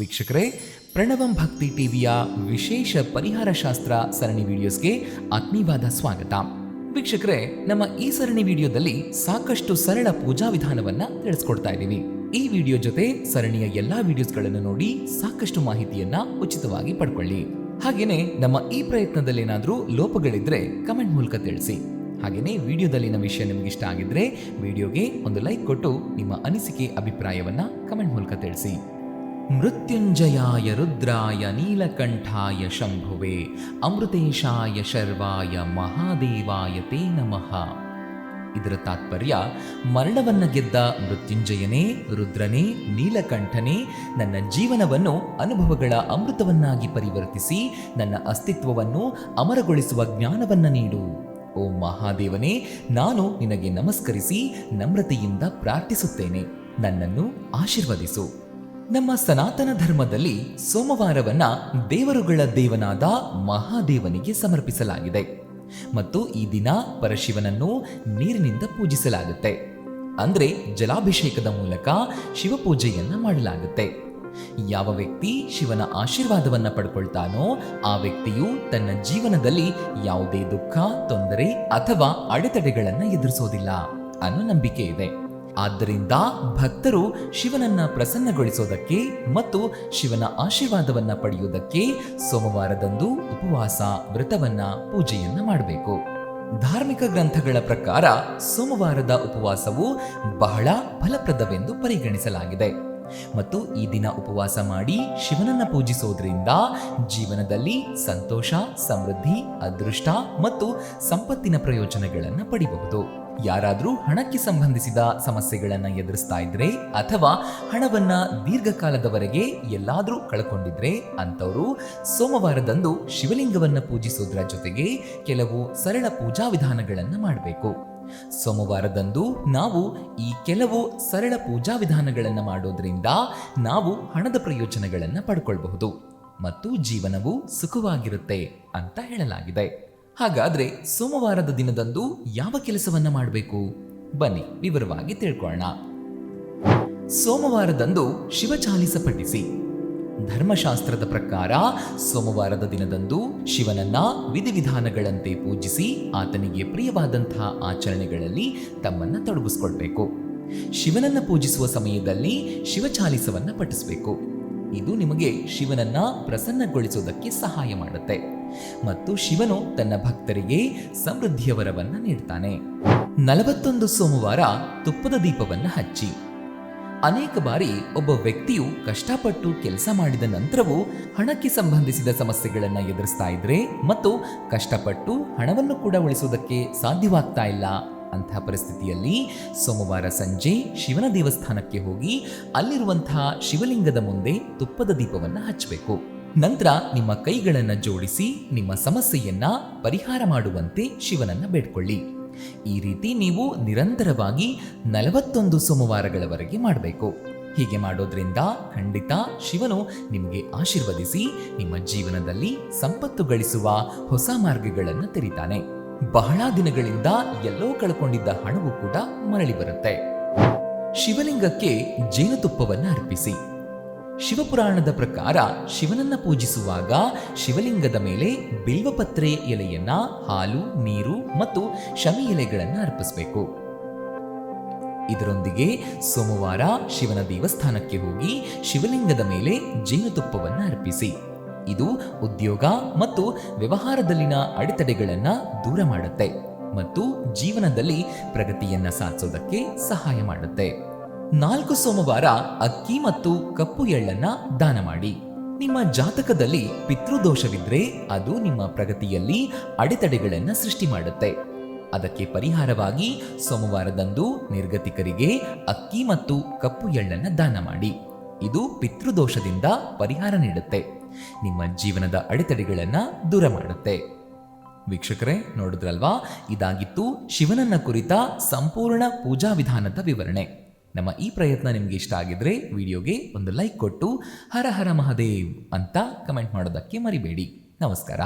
ವೀಕ್ಷಕರೇ, ಪ್ರಣವಂ ಭಕ್ತಿ ಟಿವಿಯ ವಿಶೇಷ ಪರಿಹಾರ ಶಾಸ್ತ್ರ ಸರಣಿ ವಿಡಿಯೋಸ್ಗೆ ಆತ್ಮೀಯವಾದ ಸ್ವಾಗತ. ವೀಕ್ಷಕರೇ, ನಮ್ಮ ಈ ಸರಣಿ ವಿಡಿಯೋದಲ್ಲಿ ಸಾಕಷ್ಟು ಸರಳ ಪೂಜಾ ವಿಧಾನವನ್ನ ತಿಳಿಸ್ಕೊಡ್ತಾ ಇದ್ದೀವಿ. ಈ ವಿಡಿಯೋ ಜೊತೆ ಸರಣಿಯ ಎಲ್ಲಾ ವಿಡಿಯೋಸ್ಗಳನ್ನು ನೋಡಿ ಸಾಕಷ್ಟು ಮಾಹಿತಿಯನ್ನ ಉಚಿತವಾಗಿ ಪಡ್ಕೊಳ್ಳಿ. ಹಾಗೇನೆ ನಮ್ಮ ಈ ಪ್ರಯತ್ನದಲ್ಲಿ ಏನಾದ್ರೂ ಲೋಪಗಳಿದ್ರೆ ಕಮೆಂಟ್ ಮೂಲಕ ತಿಳಿಸಿ. ಹಾಗೇನೆ ವಿಡಿಯೋದಲ್ಲಿನ ವಿಷಯ ನಿಮಗೆ ಇಷ್ಟ ಆಗಿದ್ರೆ ವಿಡಿಯೋಗೆ ಒಂದು ಲೈಕ್ ಕೊಟ್ಟು ನಿಮ್ಮ ಅನಿಸಿಕೆ ಅಭಿಪ್ರಾಯವನ್ನ ಕಮೆಂಟ್ ಮೂಲಕ ತಿಳಿಸಿ. ಮೃತ್ಯುಂಜಯಾಯ ರುದ್ರಾಯ ನೀಲಕಂಠಾಯ ಶಂಭುವೆ ಅಮೃತೇಶಾಯ ಶರ್ವಾಯ ಮಹಾದೇವಾಯ ತೇ ನಮಃ. ಇದರ ತಾತ್ಪರ್ಯ, ಮರಣವನ್ನ ಗೆದ್ದ ಮೃತ್ಯುಂಜಯನೇ, ರುದ್ರನೇ, ನೀಲಕಂಠನೇ, ನನ್ನ ಜೀವನವನ್ನು ಅನುಭವಗಳ ಅಮೃತವನ್ನಾಗಿ ಪರಿವರ್ತಿಸಿ ನನ್ನ ಅಸ್ತಿತ್ವವನ್ನು ಅಮರಗೊಳಿಸುವ ಜ್ಞಾನವನ್ನ ನೀಡು. ಓ ಮಹಾದೇವನೇ, ನಾನು ನಿನಗೆ ನಮಸ್ಕರಿಸಿ ನಮ್ರತೆಯಿಂದ ಪ್ರಾರ್ಥಿಸುತ್ತೇನೆ. ನನ್ನನ್ನು ಆಶೀರ್ವದಿಸು. ನಮ್ಮ ಸನಾತನ ಧರ್ಮದಲ್ಲಿ ಸೋಮವಾರವನ್ನ ದೇವರುಗಳ ದೇವನಾದ ಮಹಾದೇವನಿಗೆ ಸಮರ್ಪಿಸಲಾಗಿದೆ ಮತ್ತು ಈ ದಿನ ಪರಶಿವನನ್ನು ನೀರಿನಿಂದ ಪೂಜಿಸಲಾಗುತ್ತೆ. ಅಂದ್ರೆ ಜಲಾಭಿಷೇಕದ ಮೂಲಕ ಶಿವಪೂಜೆಯನ್ನ ಮಾಡಲಾಗುತ್ತೆ. ಯಾವ ವ್ಯಕ್ತಿ ಶಿವನ ಆಶೀರ್ವಾದವನ್ನ ಪಡ್ಕೊಳ್ತಾನೋ ಆ ವ್ಯಕ್ತಿಯು ತನ್ನ ಜೀವನದಲ್ಲಿ ಯಾವುದೇ ದುಃಖ, ತೊಂದರೆ ಅಥವಾ ಅಡೆತಡೆಗಳನ್ನ ಎದುರಿಸೋದಿಲ್ಲ ಅನ್ನೋ ನಂಬಿಕೆ ಇದೆ. ಆದ್ದರಿಂದ ಭಕ್ತರು ಶಿವನನ್ನ ಪ್ರಸನ್ನಗೊಳಿಸೋದಕ್ಕೆ ಮತ್ತು ಶಿವನ ಆಶೀರ್ವಾದವನ್ನ ಪಡೆಯುವುದಕ್ಕೆ ಸೋಮವಾರದಂದು ಉಪವಾಸ, ವ್ರತವನ್ನ, ಪೂಜೆಯನ್ನ ಮಾಡಬೇಕು. ಧಾರ್ಮಿಕ ಗ್ರಂಥಗಳ ಪ್ರಕಾರ ಸೋಮವಾರದ ಉಪವಾಸವು ಬಹಳ ಫಲಪ್ರದವೆಂದು ಪರಿಗಣಿಸಲಾಗಿದೆ ಮತ್ತು ಈ ದಿನ ಉಪವಾಸ ಮಾಡಿ ಶಿವನನ್ನ ಪೂಜಿಸೋದ್ರಿಂದ ಜೀವನದಲ್ಲಿ ಸಂತೋಷ, ಸಮೃದ್ಧಿ, ಅದೃಷ್ಟ ಮತ್ತು ಸಂಪತ್ತಿನ ಪ್ರಯೋಜನಗಳನ್ನು ಪಡೆಯಬಹುದು. ಯಾರಾದ್ರೂ ಹಣಕ್ಕೆ ಸಂಬಂಧಿಸಿದ ಸಮಸ್ಯೆಗಳನ್ನ ಎದುರಿಸ್ತಾ ಇದ್ರೆ ಅಥವಾ ಹಣವನ್ನ ದೀರ್ಘಕಾಲದವರೆಗೆ ಎಲ್ಲಾದ್ರೂ ಕಳ್ಕೊಂಡಿದ್ರೆ ಅಂತವರು ಸೋಮವಾರದಂದು ಶಿವಲಿಂಗವನ್ನ ಪೂಜಿಸೋದ್ರ ಜೊತೆಗೆ ಕೆಲವು ಸರಳ ಪೂಜಾ ವಿಧಾನಗಳನ್ನ ಮಾಡಬೇಕು. ಸೋಮವಾರದಂದು ನಾವು ಈ ಕೆಲವು ಸರಳ ಪೂಜಾ ವಿಧಾನಗಳನ್ನು ಮಾಡೋದ್ರಿಂದ ನಾವು ಹಣದ ಪ್ರಯೋಜನಗಳನ್ನು ಪಡ್ಕೊಳ್ಬಹುದು ಮತ್ತು ಜೀವನವು ಸುಖವಾಗಿರುತ್ತೆ ಅಂತ ಹೇಳಲಾಗಿದೆ. ಹಾಗಾದ್ರೆ ಸೋಮವಾರದ ದಿನದಂದು ಯಾವ ಕೆಲಸವನ್ನ ಮಾಡಬೇಕು? ಬನ್ನಿ ವಿವರವಾಗಿ ತಿಳ್ಕೊಳ್ಳೋಣ. ಸೋಮವಾರದಂದು ಶಿವಚಾಲಿಸ ಪಠಿಸಿ. ಧರ್ಮಶಾಸ್ತ್ರದ ಪ್ರಕಾರ ಸೋಮವಾರದ ದಿನದಂದು ಶಿವನನ್ನ ವಿಧಿವಿಧಾನಗಳಂತೆ ಪೂಜಿಸಿ ಆತನಿಗೆ ಪ್ರಿಯವಾದಂತಹ ಆಚರಣೆಗಳಲ್ಲಿ ತಮ್ಮನ್ನ ತೊಡಗಿಸ್ಕೊಳ್ಬೇಕು. ಶಿವನನ್ನ ಪೂಜಿಸುವ ಸಮಯದಲ್ಲಿ ಶಿವಚಾಲಿಸವನ್ನ ಪಠಿಸಬೇಕು. ಇದು ನಿಮಗೆ ಶಿವನನ್ನ ಪ್ರಸನ್ನಗೊಳಿಸುವುದಕ್ಕೆ ಸಹಾಯ ಮಾಡುತ್ತೆ ಮತ್ತು ಶಿವನು ತನ್ನ ಭಕ್ತರಿಗೆ ಸಮೃದ್ಧಿಯ ವರವನ್ನ ನೀಡ್ತಾನೆ. 41 ಸೋಮವಾರ ತುಪ್ಪದ ದೀಪವನ್ನ ಹಚ್ಚಿ. ಅನೇಕ ಬಾರಿ ಒಬ್ಬ ವ್ಯಕ್ತಿಯು ಕಷ್ಟಪಟ್ಟು ಕೆಲಸ ಮಾಡಿದ ನಂತರವೂ ಹಣಕ್ಕೆ ಸಂಬಂಧಿಸಿದ ಸಮಸ್ಯೆಗಳನ್ನು ಎದುರಿಸ್ತಾ ಇದ್ರೆ ಮತ್ತು ಕಷ್ಟಪಟ್ಟು ಹಣವನ್ನು ಕೂಡ ಉಳಿಸುವುದಕ್ಕೆ ಸಾಧ್ಯವಾಗ್ತಾ ಇಲ್ಲ ಅಂತಹ ಪರಿಸ್ಥಿತಿಯಲ್ಲಿ ಸೋಮವಾರ ಸಂಜೆ ಶಿವನ ದೇವಸ್ಥಾನಕ್ಕೆ ಹೋಗಿ ಅಲ್ಲಿರುವಂತಹ ಶಿವಲಿಂಗದ ಮುಂದೆ ತುಪ್ಪದ ದೀಪವನ್ನು ಹಚ್ಚಬೇಕು. ನಂತರ ನಿಮ್ಮ ಕೈಗಳನ್ನು ಜೋಡಿಸಿ ನಿಮ್ಮ ಸಮಸ್ಯೆಯನ್ನ ಪರಿಹಾರ ಮಾಡುವಂತೆ ಶಿವನನ್ನ ಬೇಡ್ಕೊಳ್ಳಿ. ಈ ರೀತಿ ನೀವು ನಿರಂತರವಾಗಿ 41 ಸೋಮವಾರಗಳವರೆಗೆ ಮಾಡಬೇಕು. ಹೀಗೆ ಮಾಡೋದ್ರಿಂದ ಖಂಡಿತ ಶಿವನು ನಿಮಗೆ ಆಶೀರ್ವದಿಸಿ ನಿಮ್ಮ ಜೀವನದಲ್ಲಿ ಸಂಪತ್ತು ಗಳಿಸುವ ಹೊಸ ಮಾರ್ಗಗಳನ್ನು ತೆರೀತಾನೆ. ಬಹಳ ದಿನಗಳಿಂದ ಎಲ್ಲೋ ಕಳ್ಕೊಂಡಿದ್ದ ಹಣವು ಕೂಡ ಮರಳಿ ಬರುತ್ತೆ. ಶಿವಲಿಂಗಕ್ಕೆ ಜೇನುತುಪ್ಪವನ್ನು ಅರ್ಪಿಸಿ. ಶಿವಪುರಾಣದ ಪ್ರಕಾರ ಶಿವನನ್ನ ಪೂಜಿಸುವಾಗ ಶಿವಲಿಂಗದ ಮೇಲೆ ಬಿಲ್ವಪತ್ರೆ ಎಲೆಯನ್ನ, ಹಾಲು, ನೀರು ಮತ್ತು ಶಮಿ ಎಲೆಗಳನ್ನ ಅರ್ಪಿಸಬೇಕು. ಇದರೊಂದಿಗೆ ಸೋಮವಾರ ಶಿವನ ದೇವಸ್ಥಾನಕ್ಕೆ ಹೋಗಿ ಶಿವಲಿಂಗದ ಮೇಲೆ ಜೇನುತುಪ್ಪವನ್ನು ಅರ್ಪಿಸಿ. ಇದು ಉದ್ಯೋಗ ಮತ್ತು ವ್ಯವಹಾರದಲ್ಲಿನ ಅಡೆತಡೆಗಳನ್ನ ದೂರ ಮಾಡುತ್ತೆ ಮತ್ತು ಜೀವನದಲ್ಲಿ ಪ್ರಗತಿಯನ್ನ ಸಾಧಿಸೋದಕ್ಕೆ ಸಹಾಯ ಮಾಡುತ್ತೆ. 4 ಸೋಮವಾರ ಅಕ್ಕಿ ಮತ್ತು ಕಪ್ಪು ಎಳ್ಳನ್ನ ದಾನ ಮಾಡಿ. ನಿಮ್ಮ ಜಾತಕದಲ್ಲಿ ಪಿತೃದೋಷವಿದ್ರೆ ಅದು ನಿಮ್ಮ ಪ್ರಗತಿಯಲ್ಲಿ ಅಡೆತಡೆಗಳನ್ನ ಸೃಷ್ಟಿ ಮಾಡುತ್ತೆ. ಅದಕ್ಕೆ ಪರಿಹಾರವಾಗಿ ಸೋಮವಾರದಂದು ನಿರ್ಗತಿಕರಿಗೆ ಅಕ್ಕಿ ಮತ್ತು ಕಪ್ಪು ಎಳ್ಳನ್ನ ದಾನ ಮಾಡಿ. ಇದು ಪಿತೃದೋಷದಿಂದ ಪರಿಹಾರ ನೀಡುತ್ತೆ, ನಿಮ್ಮ ಜೀವನದ ಅಡೆತಡೆಗಳನ್ನ ದೂರ ಮಾಡುತ್ತೆ. ವೀಕ್ಷಕರೇ, ನೋಡಿದ್ರಲ್ವಾ, ಇದಾಗಿತ್ತು ಶಿವನನ್ನ ಕುರಿತ ಸಂಪೂರ್ಣ ಪೂಜಾ ವಿಧಾನದ ವಿವರಣೆ. ನಮ್ಮ ಈ ಪ್ರಯತ್ನ ನಿಮ್ಗೆ ಇಷ್ಟ ಆಗಿದ್ರೆ ವಿಡಿಯೋಗೆ ಒಂದು ಲೈಕ್ ಕೊಟ್ಟು ಹರ ಹರ ಮಹಾದೇವ್ ಅಂತ ಕಮೆಂಟ್ ಮಾಡೋದಕ್ಕೆ ಮರಿಬೇಡಿ. ನಮಸ್ಕಾರ.